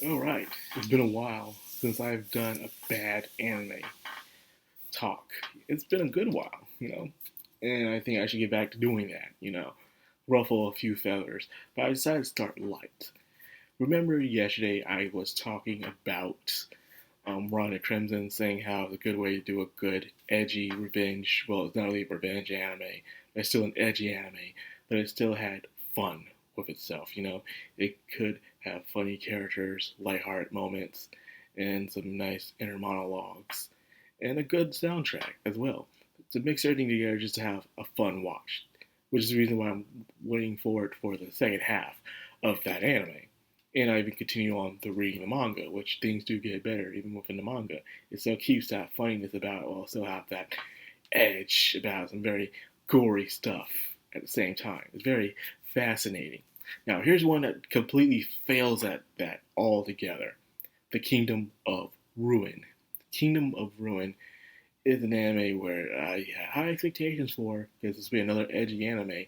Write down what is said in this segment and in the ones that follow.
Alright, it's been a while since I've done a bad anime talk. It's been a good while. And I think I should get back to doing that, ruffle a few feathers. But I decided to start light. Remember yesterday I was talking about Rhonda Crimson saying how it's a good way to do a good, edgy revenge. Well, it's not really a revenge anime, but it's still an edgy anime, but it still had fun with itself. It could have funny characters, lighthearted moments, and some nice inner monologues, and a good soundtrack as well. To mix everything together just to have a fun watch, which is the reason why I'm waiting forward for the second half of that anime. And I even continue on to reading the manga, which things do get better even within the manga. It still keeps that funniness about it while still have that edge about some very gory stuff at the same time. It's very fascinating. Now, here's one that completely fails at that altogether. The Kingdom of Ruin. Kingdom of Ruin is an anime where I had high expectations for because this would be another edgy anime,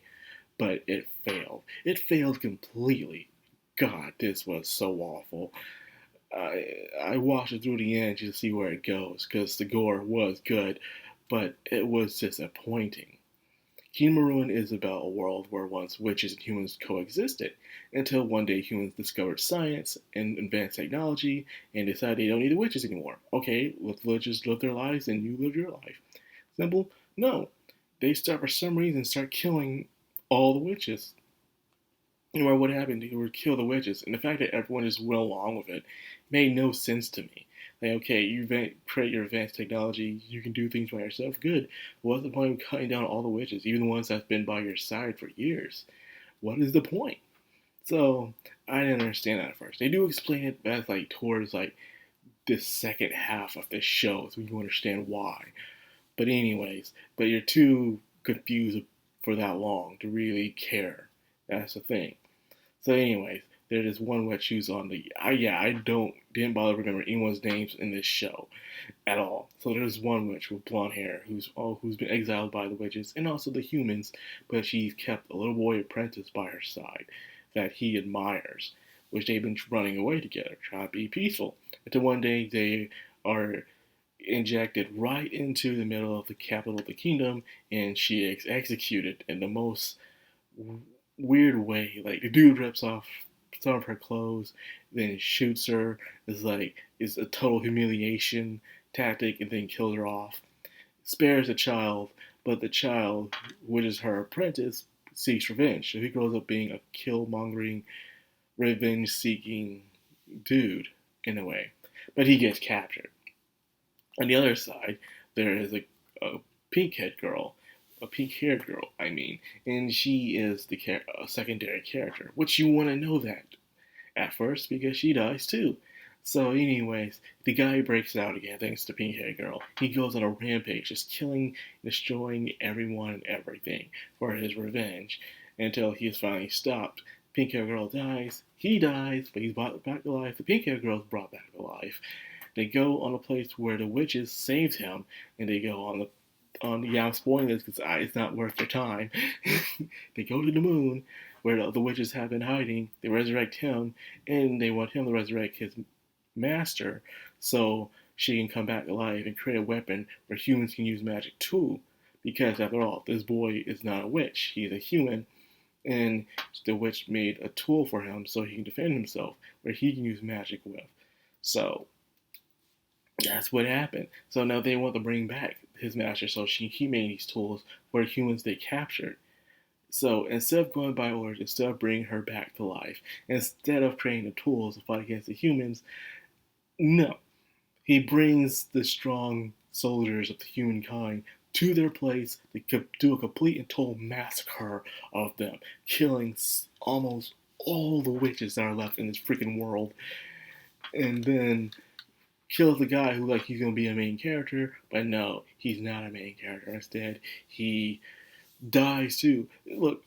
but it failed. It failed completely. God, this was so awful. I watched it through the end just to see where it goes because the gore was good, but it was disappointing. Kingdom Ruin is about a world where once witches and humans coexisted until one day humans discovered science and advanced technology and decided they don't need the witches anymore. Okay, let the witches live their lives and you live your life. Simple? No. They start for some reason start killing all the witches. No matter what happened, they would kill the witches. And the fact that everyone just went along with it made no sense to me. Like, okay, you create your advanced technology, you can do things by yourself, good. What's the point of cutting down all the witches, even the ones that's been by your side for years? What is the point? So, I didn't understand that at first. They do explain it as, like, towards, like, this second half of the show, so you understand why. But anyways, but you're too confused for that long to really care. That's the thing. So, anyways, there's this one witch who's on the. I didn't bother remembering anyone's names in this show at all. So there's one witch with blonde hair who's been exiled by the witches and also the humans, but she's kept a little boy apprentice by her side that he admires, which they've been running away together, trying to be peaceful. Until one day they are injected right into the middle of the capital of the kingdom, and she is executed in the most weird way. Like the dude rips off some of her clothes, then shoots her. It's a total humiliation tactic, and then kills her off. Spares the child, but the child, which is her apprentice, seeks revenge. So he grows up being a killmongering, revenge-seeking dude in a way. But he gets captured. On the other side, there is a pink-haired girl, I mean, and she is the secondary character, which you want to know that at first because she dies too. So, anyways, the guy breaks out again thanks to Pink Hair Girl. He goes on a rampage, just killing, destroying everyone and everything for his revenge until he is finally stopped. Pink Hair Girl dies. He dies, but he's brought back to life. The Pink Hair Girl is brought back to life. They go on a place where the witches saved him, and they go I'm spoiling this because it's not worth your time. They go to the moon where the witches have been hiding. They resurrect him, and they want him to resurrect his master so she can come back to life and create a weapon where humans can use magic too. Because after all, this boy is not a witch; he's a human, and the witch made a tool for him so he can defend himself, where he can use magic with. So that's what happened. So now they want to bring back his master, so he made these tools for humans they captured. So instead of going by orders, instead of bringing her back to life, instead of creating the tools to fight against the humans, no. He brings the strong soldiers of the humankind to their place to do a complete and total massacre of them, killing almost all the witches that are left in this freaking world. And then kills the guy who he's gonna be a main character, but no, he's not a main character. Instead, he dies too. Look,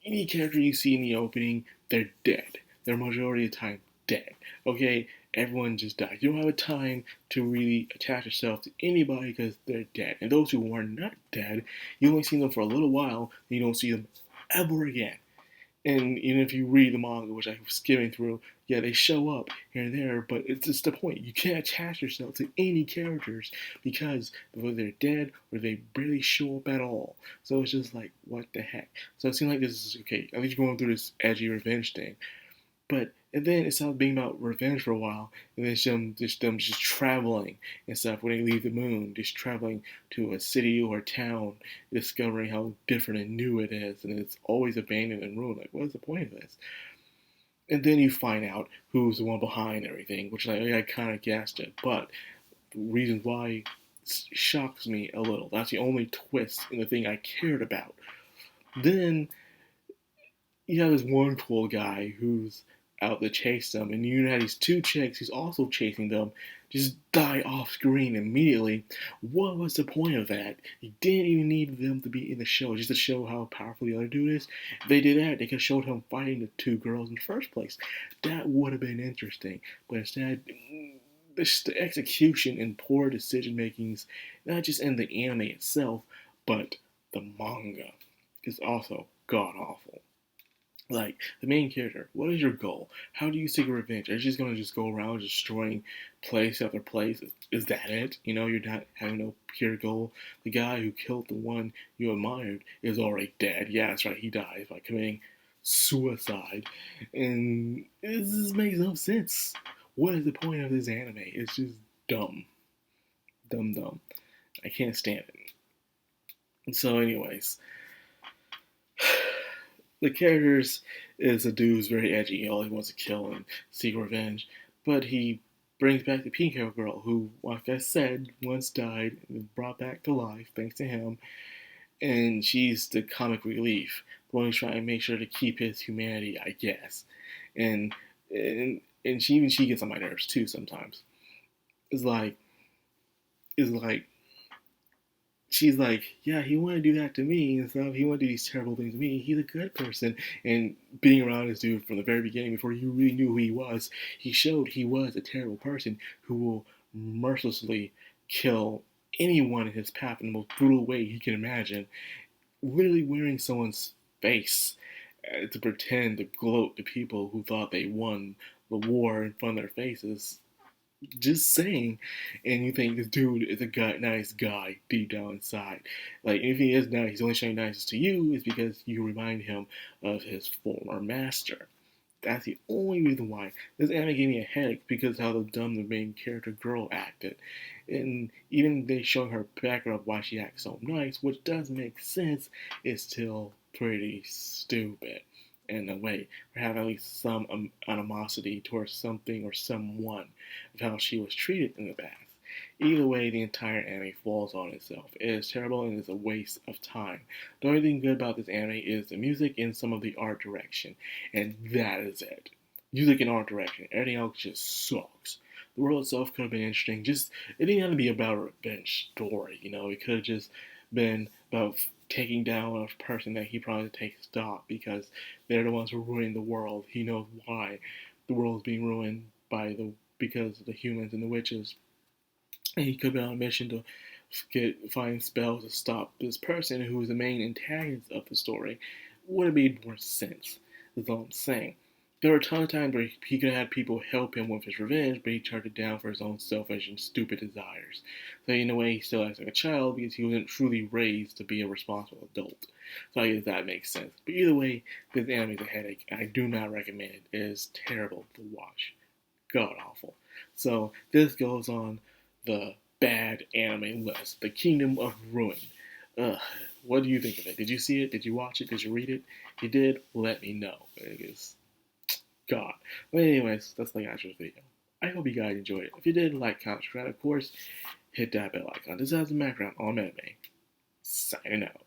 any character you see in the opening, they're dead. They're majority of the time dead. Okay, everyone just dies. You don't have a time to really attach yourself to anybody because they're dead. And those who are not dead, you only see them for a little while, and you don't see them ever again. And even if you read the manga, which I was skimming through, yeah, they show up here and there, but it's just the point. You can't attach yourself to any characters because whether they're dead or they barely show up at all. So it's just like, what the heck? So it seems like this is okay. At least you're going through this edgy revenge thing. But and then it stopped being about revenge for a while, and then them just traveling and stuff when they leave the moon, just traveling to a city or a town, discovering how different and new it is, and it's always abandoned and ruined. Like, what is the point of this? And then you find out who's the one behind everything, which like, I kind of guessed it, but the reason why shocks me a little. That's the only twist in the thing I cared about. Then you have this one cool guy who's out to chase them, and you have these two chicks who's also chasing them, just die off screen immediately. What was the point of that? You didn't even need them to be in the show, just to show how powerful the other dude is. If they did that, they could have showed him fighting the two girls in the first place. That would have been interesting. But instead, the execution and poor decision makings, not just in the anime itself, but the manga, is also god awful. Like, the main character, what is your goal? How do you seek revenge? Are you just gonna just go around destroying place after place? Is that it? You know, you're not having no pure goal. The guy who killed the one you admired is already dead. Yeah, that's right, he dies by committing suicide. And this just makes no sense. What is the point of this anime? It's just dumb. Dumb. I can't stand it. And so, anyways, the characters is a dude who's very edgy. All he wants to kill and seek revenge. But he brings back the pink hair girl who, like I said, once died and was brought back to life thanks to him. And she's the comic relief, the one who's trying to make sure to keep his humanity, I guess. And and she gets on my nerves too sometimes. It's like it's like she's like, yeah, he wanted to do that to me and stuff. He wanted to do these terrible things to me. He's a good person. And being around this dude from the very beginning, before you really knew who he was, he showed he was a terrible person who will mercilessly kill anyone in his path in the most brutal way he can imagine. Literally wearing someone's face to pretend to gloat to people who thought they won the war in front of their faces, just saying, and you think this dude is a nice guy deep down inside. Like, if he is nice, he's only showing niceness to you is because you remind him of his former master. That's the only reason why. This anime gave me a headache because how the dumb the main character girl acted. And even they show her background of why she acts so nice, which does make sense, is still pretty stupid in a way, or have at least some animosity towards something or someone of how she was treated in the past. Either way, the entire anime falls on itself. It is terrible and is a waste of time. The only thing good about this anime is the music and some of the art direction, and that is it. Music and art direction. Everything else just sucks. The world itself could have been interesting. Just it didn't have to be about a revenge story. You know, it could have just been about taking down a person that he probably takes stock because they're the ones who are ruining the world. He knows why the world is being ruined by because of the humans and the witches. And he could be on a mission to find spells to stop this person who is the main antagonist of the story. Would have made more sense, is all I'm saying. There were a ton of times where he could have had people help him with his revenge, but he turned it down for his own selfish and stupid desires. So in a way, he still acts like a child because he wasn't truly raised to be a responsible adult. So I guess that makes sense. But either way, this anime is a headache. I do not recommend it. It is terrible to watch. God awful. So this goes on the bad anime list, the Kingdom of Ruin. Ugh, what do you think of it? Did you see it? Did you watch it? Did you read it? If you did, let me know. Because God. But anyways, that's the actual video. I hope you guys enjoyed it. If you did, like, comment, subscribe, of course, hit that bell icon. This has the background on anime. Signing out.